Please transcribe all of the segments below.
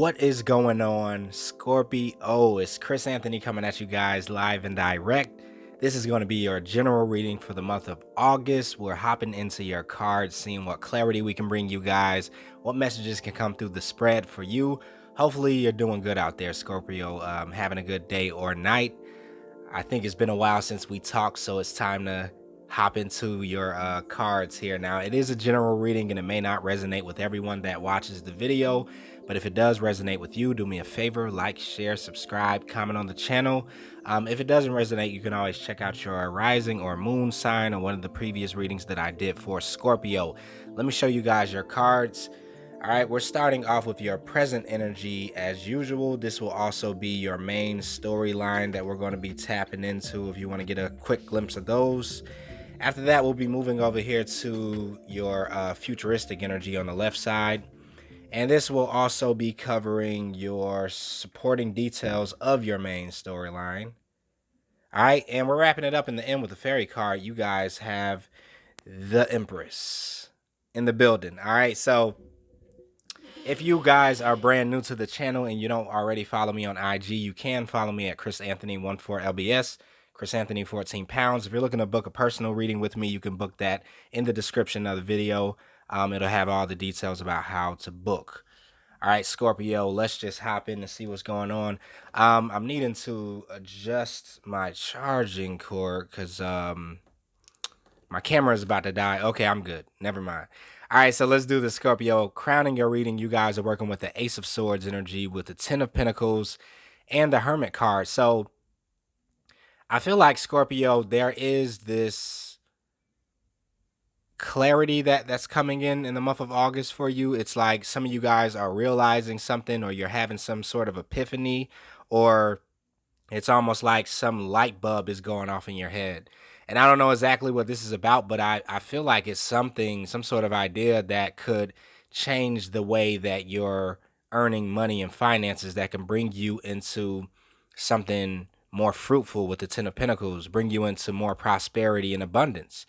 What is going on, Scorpio? It's Chris Anthony coming at you guys live and direct. This is going to be your general reading for the month of August. We're hopping into your cards, seeing what clarity we can bring you guys, what messages can come through the spread for you. Hopefully, you're doing good out there, Scorpio, having a good day or night. I think it's been a while since we talked, so it's time to hop into your cards here. Now, it is a general reading and it may not resonate with everyone that watches the video, but if it does resonate with you, do me a favor, like, share, subscribe, comment on the channel. If it doesn't resonate, you can always check out your rising or moon sign or one of the previous readings that I did for Scorpio. Let me show you guys your cards. All right, we're starting off with your present energy as usual. This will also be your main storyline that we're going to be tapping into if you want to get a quick glimpse of those. After that, we'll be moving over here to your futuristic energy on the left side. And this will also be covering your supporting details of your main storyline. All right, and we're wrapping it up in the end with the fairy card. You guys have the Empress in the building. All right, so if you guys are brand new to the channel and you don't already follow me on IG, you can follow me at chrisanthony14lbs, chrisanthony 14 pounds. If you're looking to book a personal reading with me, you can book that in the description of the video. It'll have all the details about how to book. All right, Scorpio, let's just hop in and see what's going on. I'm needing to adjust my charging cord because my camera is about to die. Okay, I'm good. Never mind. All right, so let's do the Scorpio. Crowning your reading, you guys are working with the Ace of Swords energy, with the Ten of Pentacles, and the Hermit card. So I feel like, Scorpio, there is this clarity that's coming in the month of August for you. It's like some of you guys are realizing something, or you're having some sort of epiphany, or it's almost like some light bulb is going off in your head. And I don't know exactly what this is about, but I feel like it's something, some sort of idea that could change the way that you're earning money and finances, that can bring you into something more fruitful with the Ten of Pentacles, bring you into more prosperity and abundance.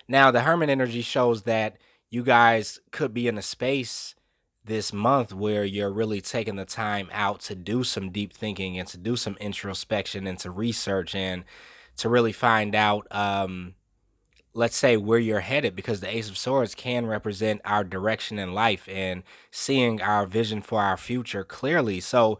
Now, the Hermit energy shows that you guys could be in a space this month where you're really taking the time out to do some deep thinking and to do some introspection and to research and to really find out, let's say, where you're headed, because the Ace of Swords can represent our direction in life and seeing our vision for our future clearly. So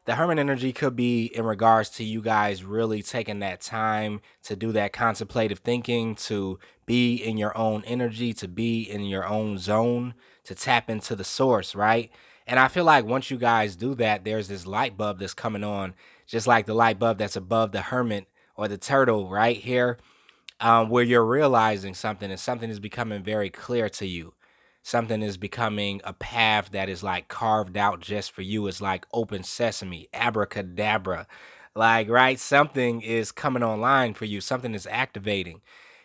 the Hermit energy could be in regards to you guys really taking that time to do that contemplative thinking, to be in your own energy, to be in your own zone, to tap into the source, right? And I feel like once you guys do that, there's this light bulb that's coming on, just like the light bulb that's above the hermit or the turtle right here, where you're realizing something and something is becoming very clear to you. Something is becoming a path that is like carved out just for you. It's like open sesame, abracadabra. Like, right? Something is coming online for you. Something is activating.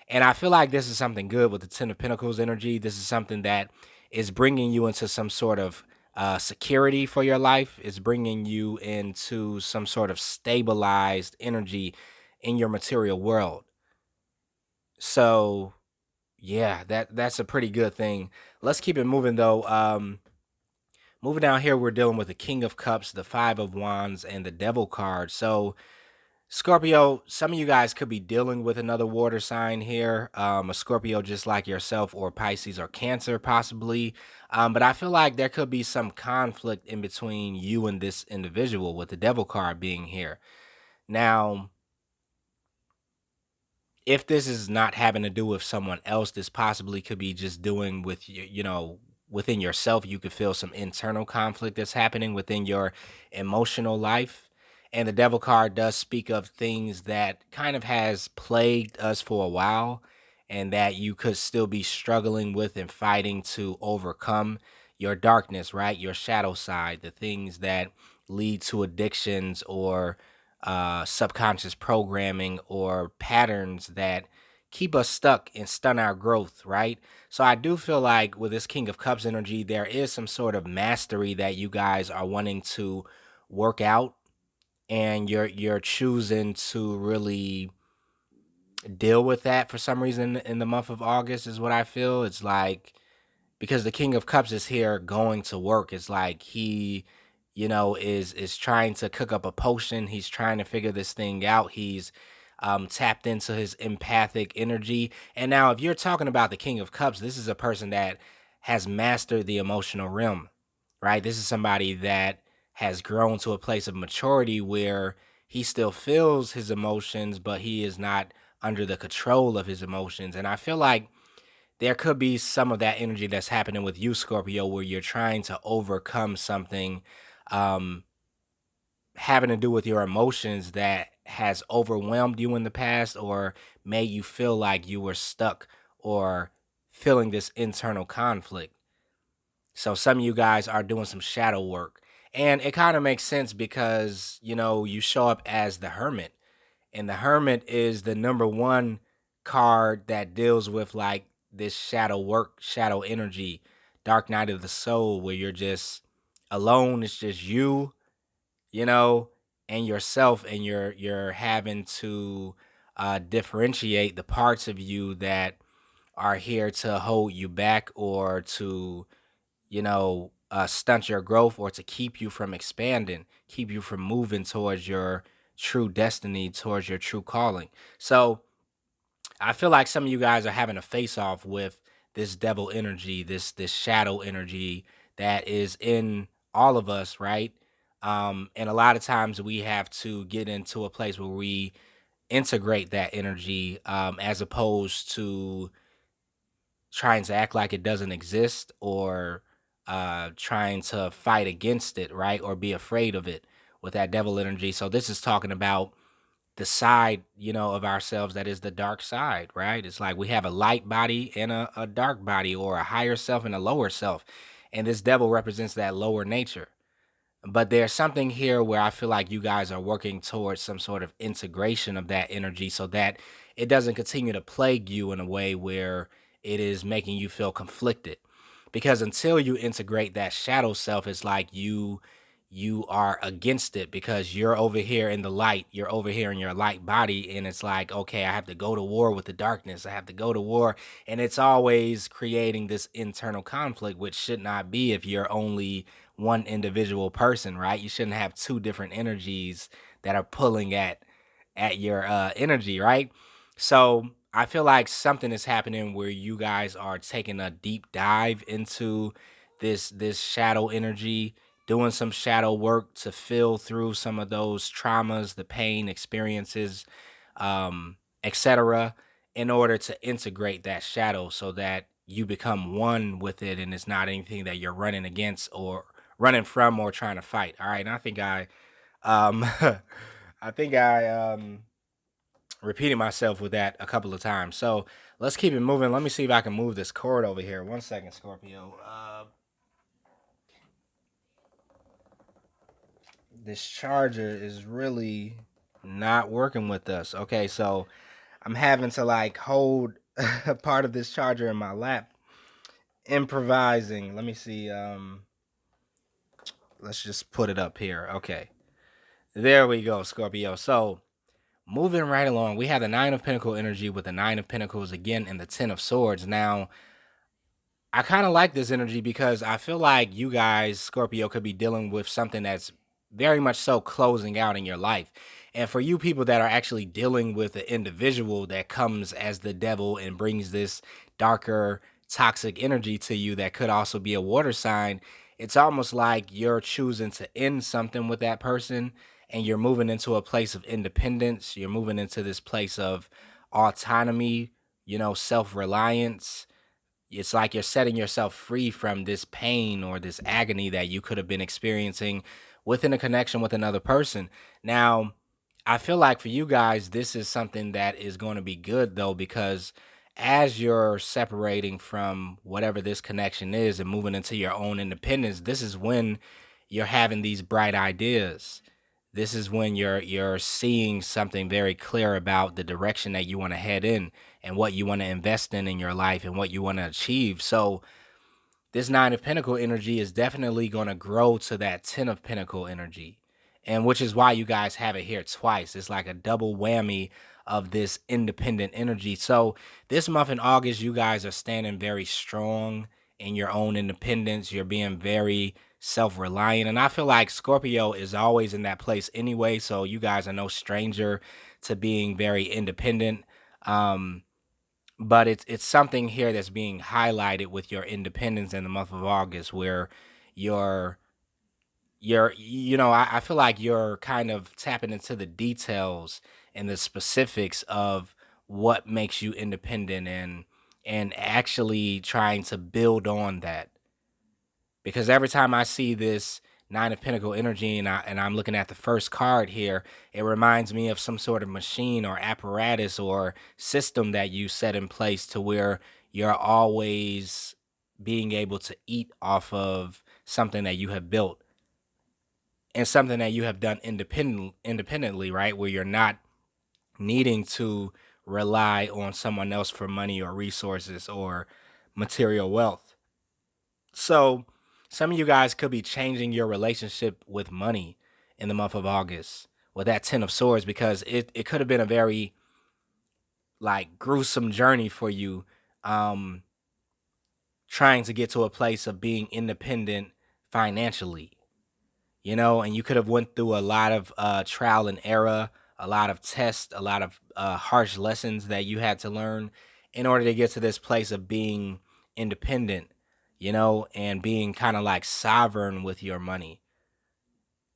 And I feel like this is something good with the Ten of Pentacles energy. This is something that is bringing you into some sort of security for your life. It's bringing you into some sort of stabilized energy in your material world. So yeah, that's a pretty good thing. Let's keep it moving though. Moving down here, we're dealing with the King of Cups, the Five of Wands, and the Devil card. So Scorpio, some of you guys could be dealing with another water sign here, a Scorpio just like yourself, or Pisces or Cancer possibly. But I feel like there could be some conflict in between you and this individual, with the Devil card being here. Now, if this is not having to do with someone else, this possibly could be just doing with you, within yourself. You could feel some internal conflict that's happening within your emotional life. And the Devil card does speak of things that kind of has plagued us for a while, and that you could still be struggling with and fighting to overcome your darkness, right? Your shadow side, the things that lead to addictions, or subconscious programming, or patterns that keep us stuck and stun our growth, right? So I do feel like with this King of Cups energy, there is some sort of mastery that you guys are wanting to work out, and you're choosing to really deal with that for some reason in the month of August, is what I feel. It's like, because the King of Cups is here going to work, it's like he, is trying to cook up a potion. He's trying to figure this thing out. He's tapped into his empathic energy. And now, if you're talking about the King of Cups, this is a person that has mastered the emotional realm, right? This is somebody that has grown to a place of maturity where he still feels his emotions, but he is not under the control of his emotions. And I feel like there could be some of that energy that's happening with you, Scorpio, where you're trying to overcome something um, having to do with your emotions that has overwhelmed you in the past or made you feel like you were stuck or feeling this internal conflict. So some of you guys are doing some shadow work. And it kind of makes sense because, you show up as the Hermit. And the Hermit is the number one card that deals with like this shadow work, shadow energy, dark night of the soul, where you're just alone. It's just you, you know, and yourself, and you're having to differentiate the parts of you that are here to hold you back or to stunt your growth or to keep you from expanding, keep you from moving towards your true destiny, towards your true calling. So I feel like some of you guys are having a face off with this devil energy, this shadow energy that is in all of us, right? And a lot of times we have to get into a place where we integrate that energy, as opposed to trying to act like it doesn't exist or trying to fight against it, right? Or be afraid of it with that devil energy. So this is talking about the side, of ourselves that is the dark side, right? It's like we have a light body and a dark body, or a higher self and a lower self. And this devil represents that lower nature. But there's something here where I feel like you guys are working towards some sort of integration of that energy so that it doesn't continue to plague you in a way where it is making you feel conflicted. Because until you integrate that shadow self, it's like you are against it because you're over here in the light, you're over here in your light body, and it's like, okay, I have to go to war with the darkness. I have to go to war, and it's always creating this internal conflict, which should not be if you're only one individual person, right? You shouldn't have two different energies that are pulling at your energy, right? So I feel like something is happening where you guys are taking a deep dive into this shadow energy, doing some shadow work to fill through some of those traumas, the pain experiences, etc., in order to integrate that shadow so that you become one with it and it's not anything that you're running against or running from or trying to fight. All right. And I think um I think I repeated myself with that a couple of times. So let's keep it moving. Let me see if I can move this cord over here. One second, Scorpio. This charger is really not working with us. Okay, so I'm having to like hold a part of this charger in my lap, improvising. Let me see. Let's just put it up here. Okay. There we go, Scorpio. So moving right along, we have the Nine of Pentacle energy with the Nine of Pentacles again and the Ten of Swords. Now, I kind of like this energy because I feel like you guys, Scorpio, could be dealing with something that's very much so closing out in your life. And for you people that are actually dealing with an individual that comes as the devil and brings this darker, toxic energy to you that could also be a water sign, it's almost like you're choosing to end something with that person and you're moving into a place of independence. You're moving into this place of autonomy, self reliance. It's like you're setting yourself free from this pain or this agony that you could have been experiencing within a connection with another person. Now, I feel like for you guys, this is something that is going to be good though, because as you're separating from whatever this connection is and moving into your own independence, this is when you're having these bright ideas. This is when you're seeing something very clear about the direction that you want to head in and what you want to invest in your life and what you want to achieve. So this Nine of Pentacle energy is definitely going to grow to that Ten of Pentacle energy. And which is why you guys have it here twice. It's like a double whammy of this independent energy. So this month in August, you guys are standing very strong in your own independence. You're being very self-reliant. And I feel like Scorpio is always in that place anyway, so you guys are no stranger to being very independent. Um, but it's something here that's being highlighted with your independence in the month of August, where you're I feel like you're kind of tapping into the details and the specifics of what makes you independent, and actually trying to build on that. Because every time I see this Nine of Pentacle energy, and I'm looking at the first card here, it reminds me of some sort of machine or apparatus or system that you set in place to where you're always being able to eat off of something that you have built and something that you have done independently, right? Where you're not needing to rely on someone else for money or resources or material wealth. So some of you guys could be changing your relationship with money in the month of August with that Ten of Swords, because it could have been a very like gruesome journey for you, um, trying to get to a place of being independent financially, and you could have went through a lot of trial and error, a lot of tests, a lot of harsh lessons that you had to learn in order to get to this place of being independent, and being kind of like sovereign with your money.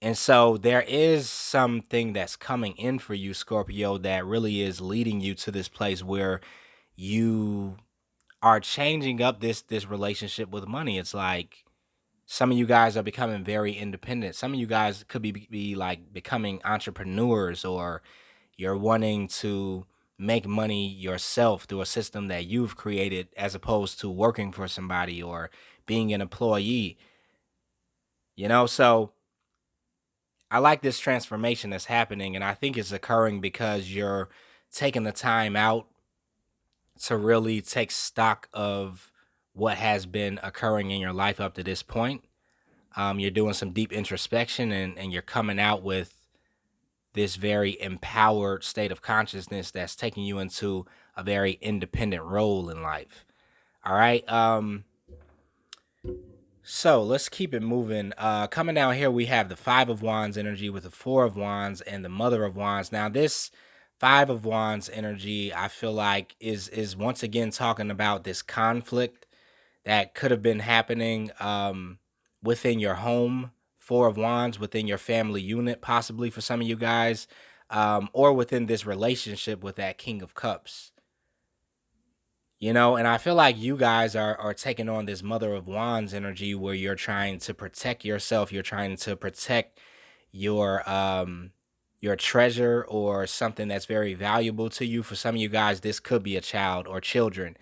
And so there is something that's coming in for you, Scorpio, that really is leading you to this place where you are changing up this relationship with money. It's like some of you guys are becoming very independent. Some of you guys could be like becoming entrepreneurs, or you're wanting to make money yourself through a system that you've created as opposed to working for somebody or being an employee, So I like this transformation that's happening, and I think it's occurring because you're taking the time out to really take stock of what has been occurring in your life up to this point. You're doing some deep introspection, and you're coming out with this very empowered state of consciousness that's taking you into a very independent role in life. All right. So let's keep it moving. Coming down here, we have the Five of Wands energy with the Four of Wands and the Mother of Wands. Now, this Five of Wands energy, I feel like is once again talking about this conflict that could have been happening within your home. Four of Wands within your family unit, possibly for some of you guys, or within this relationship with that King of Cups. And I feel like you guys are taking on this Mother of Wands energy where you're trying to protect yourself. You're trying to protect your treasure or something that's very valuable to you. For some of you guys, this could be a child or children,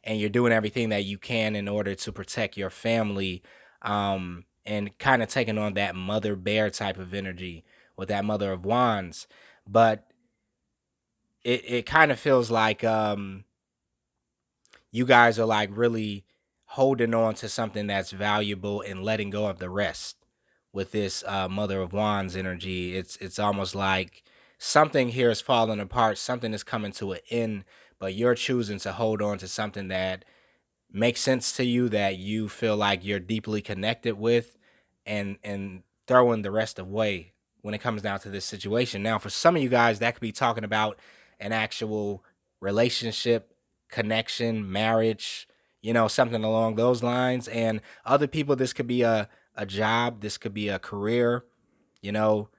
and you're doing everything that you can in order to protect your family, and kind of taking on that mother bear type of energy with that Mother of Wands. But it kind of feels like you guys are like really holding on to something that's valuable and letting go of the rest with this Mother of Wands energy. It's almost like something here is falling apart, something is coming to an end, but you're choosing to hold on to something that makes sense to you, that you feel like you're deeply connected with, and throwing the rest away when it comes down to this situation. Now, for some of you guys, that could be talking about an actual relationship, connection, marriage, something along those lines. And other people, this could be a job, this could be a career, you know,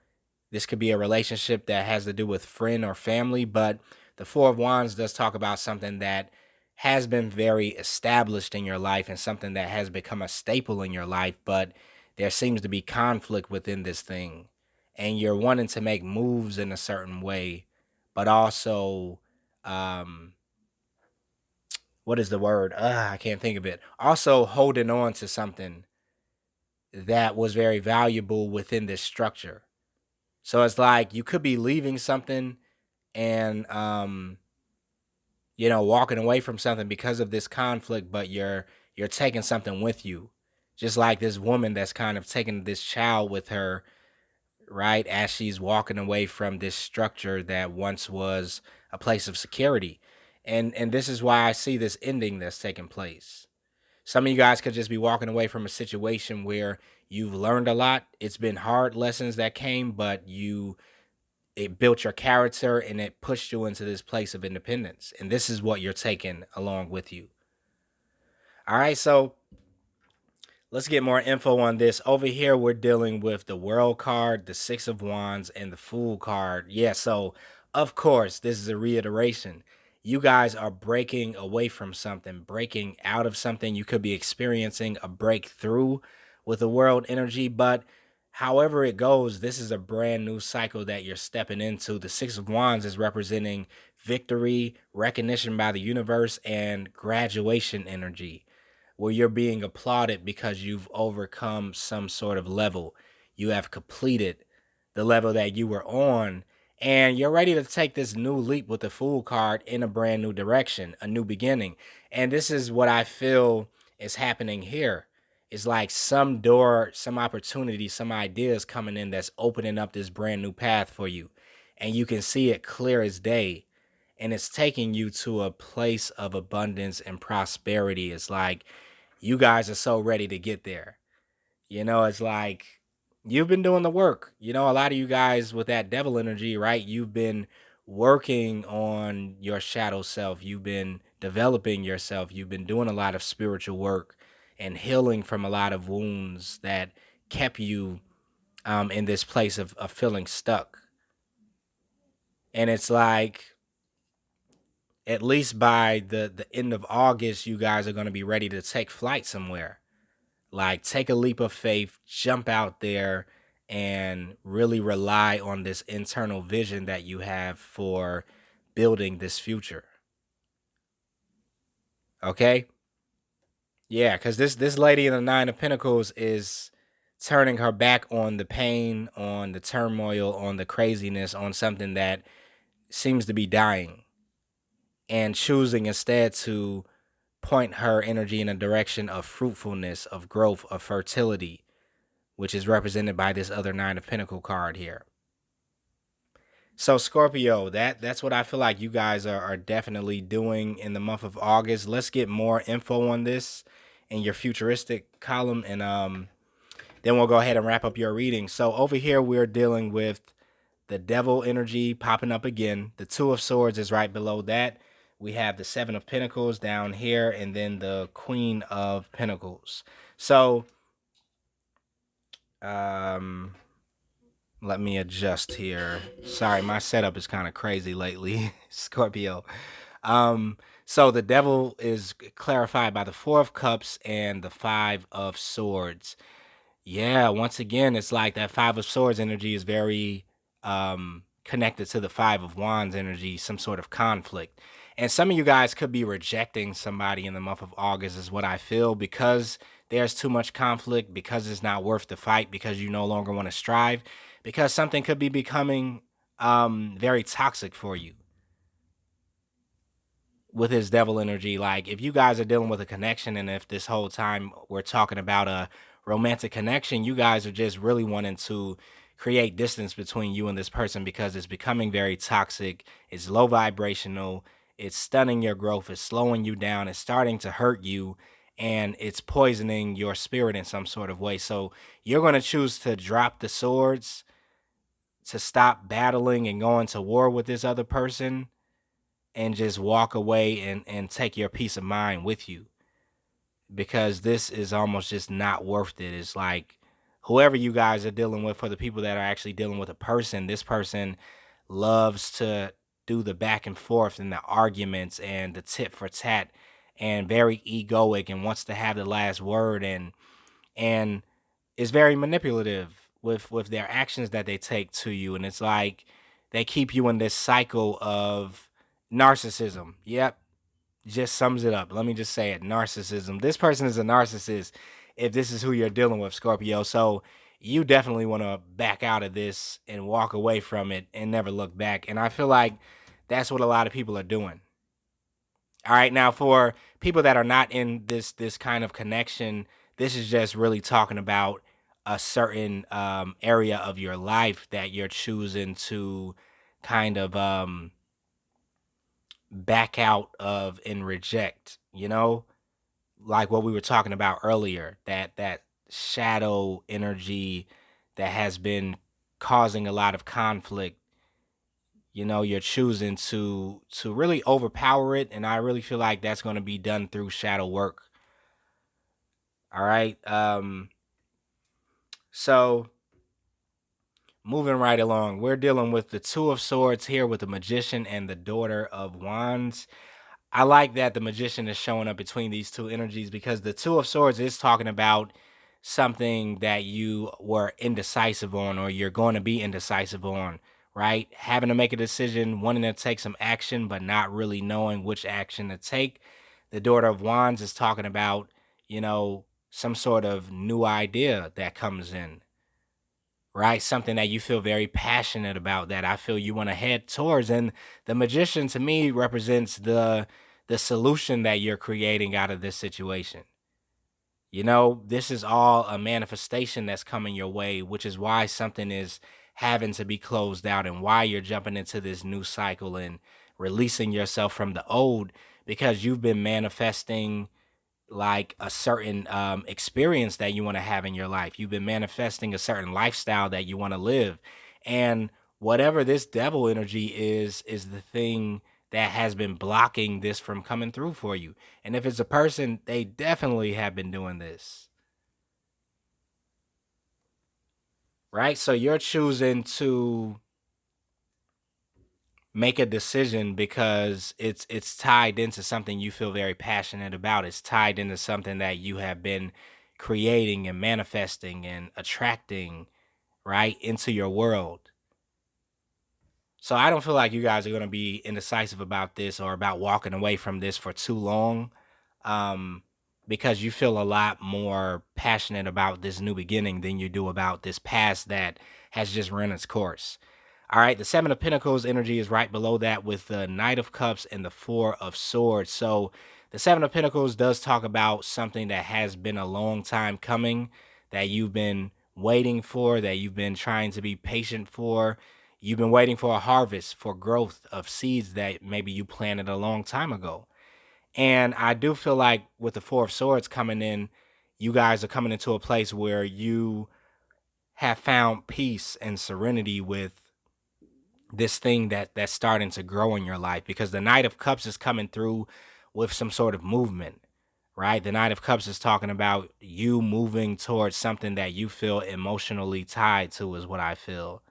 this could be a relationship that has to do with friend or family. But the Four of Wands does talk about something that has been very established in your life and something that has become a staple in your life, but there seems to be conflict within this thing. And you're wanting to make moves in a certain way, but also, um, what is the word? I can't think of it. Also holding on to something that was very valuable within this structure. So it's like you could be leaving something and walking away from something because of this conflict, but you're taking something with you. Just like this woman that's kind of taking this child with her, right, as she's walking away from this structure that once was a place of security. And this is why I see this ending that's taking place. Some of you guys could just be walking away from a situation where you've learned a lot. It's been hard lessons that came, but it built your character and it pushed you into this place of independence. And this is what you're taking along with you. All right, so let's get more info on this. Over here, we're dealing with the World card, the Six of Wands, and the Fool card. Yeah, so of course, this is a reiteration. You guys are breaking away from something, breaking out of something. You could be experiencing a breakthrough with the world energy, but however it goes, this is a brand new cycle that you're stepping into. The Six of Wands is representing victory, recognition by the universe, and graduation energy, where you're being applauded because you've overcome some sort of level. You have completed the level that you were on, and you're ready to take this new leap with the Fool card in a brand new direction, a new beginning. And this is what I feel is happening here. It's like some door, some opportunity, some ideas coming in that's opening up this brand new path for you. And you can see it clear as day. And it's taking you to a place of abundance and prosperity. It's like you guys are so ready to get there. It's like you've been doing the work. A lot of you guys with that devil energy, right? You've been working on your shadow self. You've been developing yourself. You've been doing a lot of spiritual work and healing from a lot of wounds that kept you in this place of feeling stuck. And it's like, at least by the end of August, you guys are going to be ready to take flight somewhere. Like, take a leap of faith, jump out there, and really rely on this internal vision that you have for building this future. Okay? Yeah, because this lady in the Nine of Pentacles is turning her back on the pain, on the turmoil, on the craziness, on something that seems to be dying, and choosing instead to point her energy in a direction of fruitfulness, of growth, of fertility, which is represented by this other Nine of Pentacles card here. So Scorpio, that's what I feel like you guys are definitely doing in the month of August. Let's get more info on this in your futuristic column, and then we'll go ahead and wrap up your reading. So over here, we're dealing with the devil energy popping up again. The Two of Swords is right below that. We have the Seven of Pentacles down here, and then the Queen of Pentacles. So let me adjust here. Sorry, my setup is kind of crazy lately, Scorpio. So the devil is clarified by the Four of Cups and the Five of Swords. Yeah, once again, it's like that Five of Swords energy is very connected to the Five of Wands energy, some sort of conflict. And some of you guys could be rejecting somebody in the month of August, is what I feel, because there's too much conflict, because it's not worth the fight, because you no longer want to strive, because something could be becoming very toxic for you with his devil energy. Like, if you guys are dealing with a connection, and if this whole time we're talking about a romantic connection, you guys are just really wanting to create distance between you and this person because it's becoming very toxic, it's low vibrational, it's stunning your growth, it's slowing you down, it's starting to hurt you, and it's poisoning your spirit in some sort of way. So you're going to choose to drop the swords, to stop battling and going to war with this other person, and just walk away and take your peace of mind with you, because this is almost just not worth it. It's like, whoever you guys are dealing with, for the people that are actually dealing with a person, this person loves to do the back and forth and the arguments and the tit for tat, and very egoic, and wants to have the last word, and is very manipulative with their actions that they take to you. And it's like they keep you in this cycle of narcissism. Yep, just sums it up. Let me just say it. Narcissism. This person is a narcissist if this is who you're dealing with, Scorpio. So you definitely want to back out of this and walk away from it and never look back. And I feel like that's what a lot of people are doing. All right. Now, for people that are not in this kind of connection, this is just really talking about a certain area of your life that you're choosing to kind of back out of and reject, like what we were talking about earlier, that shadow energy that has been causing a lot of conflict. You're choosing to really overpower it, and I really feel like that's going to be done through shadow work. All right. So moving right along, we're dealing with the Two of Swords here with the Magician and the Daughter of Wands. I like that the Magician is showing up between these two energies, because the Two of Swords is talking about something that you were indecisive on, or you're going to be indecisive on, right? Having to make a decision, wanting to take some action, but not really knowing which action to take. The Daughter of Wands is talking about, some sort of new idea that comes in, right? Something that you feel very passionate about, that I feel you want to head towards. And the Magician to me represents the solution that you're creating out of this situation. This is all a manifestation that's coming your way, which is why something is having to be closed out, and why you're jumping into this new cycle and releasing yourself from the old, because you've been manifesting like a certain experience that you want to have in your life. You've been manifesting a certain lifestyle that you want to live. And whatever this devil energy is the thing that has been blocking this from coming through for you. And if it's a person, they definitely have been doing this. Right? So you're choosing to make a decision because it's tied into something you feel very passionate about. It's tied into something that you have been creating and manifesting and attracting, right, into your world. So I don't feel like you guys are going to be indecisive about this or about walking away from this for too long, um, because you feel a lot more passionate about this new beginning than you do about this past that has just run its course. All right, the Seven of Pentacles energy is right below that with the Knight of Cups and the Four of Swords. So the Seven of Pentacles does talk about something that has been a long time coming, that you've been waiting for, that you've been trying to be patient for. You've been waiting for a harvest, for growth of seeds that maybe you planted a long time ago. And I do feel like with the Four of Swords coming in, you guys are coming into a place where you have found peace and serenity with this thing that's starting to grow in your life, because the Knight of Cups is coming through with some sort of movement, right? The Knight of Cups is talking about you moving towards something that you feel emotionally tied to, is what I feel.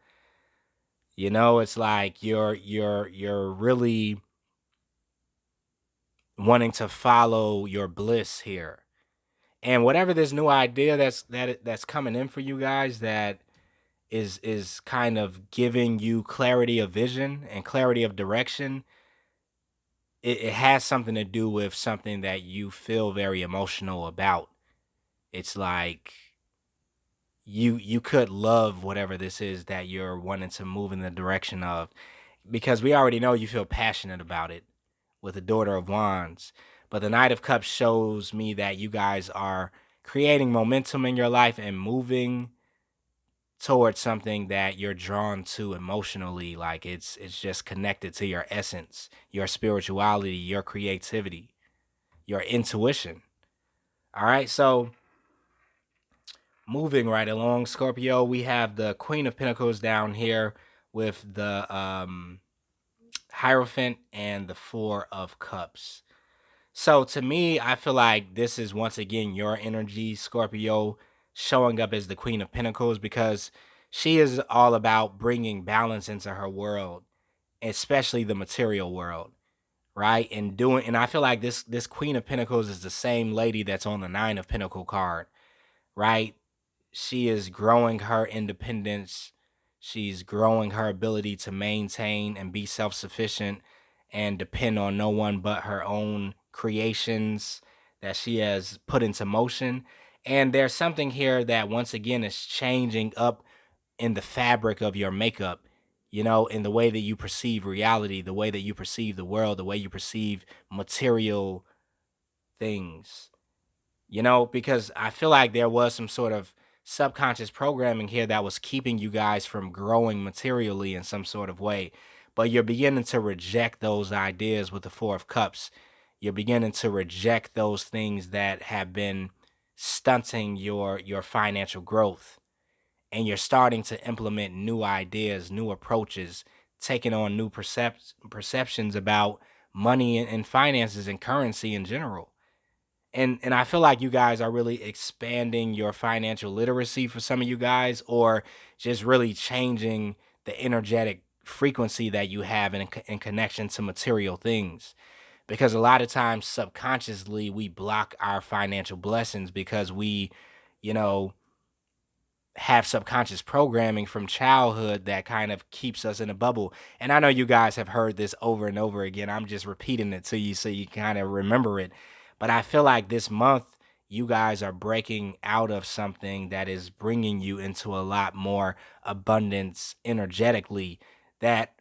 It's like you're really wanting to follow your bliss here. And whatever this new idea that's coming in for you guys, that is kind of giving you clarity of vision and clarity of direction, it has something to do with something that you feel very emotional about. It's like you could love whatever this is that you're wanting to move in the direction of, because we already know you feel passionate about it with the Daughter of Wands. But the Knight of Cups shows me that you guys are creating momentum in your life and moving towards something that you're drawn to emotionally. Like it's just connected to your essence, your spirituality, your creativity, your intuition. All right, so moving right along, Scorpio, we have the Queen of Pentacles down here with the Hierophant and the Four of Cups. So to me, I feel like this is once again your energy, Scorpio, showing up as the Queen of Pentacles, because she is all about bringing balance into her world, especially the material world, right? And I feel like this Queen of Pentacles is the same lady that's on the Nine of Pentacle card, right? She is growing her independence. She's growing her ability to maintain and be self-sufficient and depend on no one but her own creations that she has put into motion. And there's something here that once again is changing up in the fabric of your makeup, in the way that you perceive reality, the way that you perceive the world, the way you perceive material things. Because I feel like there was some sort of subconscious programming here that was keeping you guys from growing materially in some sort of way. But you're beginning to reject those ideas with the Four of Cups. You're beginning to reject those things that have been stunting your financial growth, and you're starting to implement new ideas, new approaches, taking on new perceptions about money and finances and currency in general. And I feel like you guys are really expanding your financial literacy for some of you guys, or just really changing the energetic frequency that you have in connection to material things. Because a lot of times subconsciously we block our financial blessings because we, you know, have subconscious programming from childhood that kind of keeps us in a bubble. And I know you guys have heard this over and over again. I'm just repeating it to you so you kind of remember it. But I feel like this month, you guys are breaking out of something that is bringing you into a lot more abundance energetically, that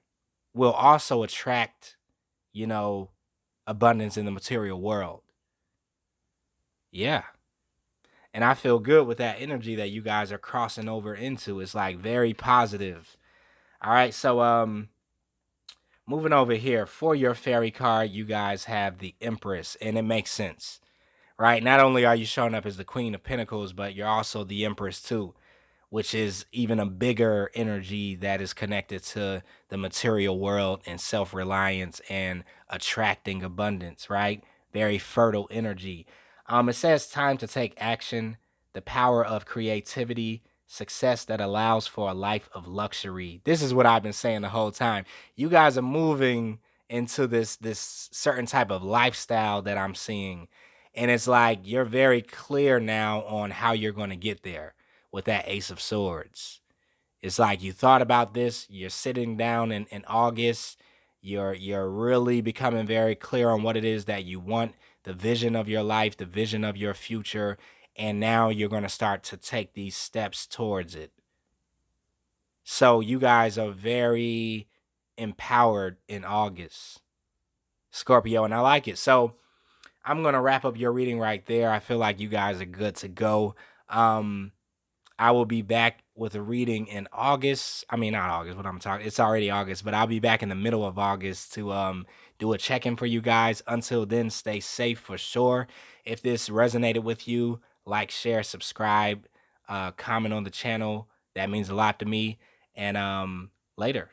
will also attract, you know, abundance in the material world. Yeah. And I feel good with that energy that you guys are crossing over into. It's like very positive. All right, so moving over here for your fairy card, you guys have the Empress, and it makes sense, right? Not only are you showing up as the Queen of Pentacles, but you're also the Empress too, which is even a bigger energy that is connected to the material world and self-reliance and attracting abundance, right? Very fertile energy. It says time to take action, the power of creativity, success that allows for a life of luxury. This is what I've been saying the whole time. You guys are moving into this certain type of lifestyle that I'm seeing. And it's like you're very clear now on how you're going to get there with that Ace of Swords. It's like you thought about this, you're sitting down in August, you're really becoming very clear on what it is that you want, the vision of your life, the vision of your future, and now you're going to start to take these steps towards it. So you guys are very empowered in August, Scorpio, and I like it. So I'm going to wrap up your reading right there. I feel like you guys are good to go. I will be back with a reading in August. I mean, not August, what I'm talking. It's already August, but I'll be back in the middle of August to do a check-in for you guys. Until then, stay safe for sure. If this resonated with you, like, share, subscribe, comment on the channel. That means a lot to me. And later.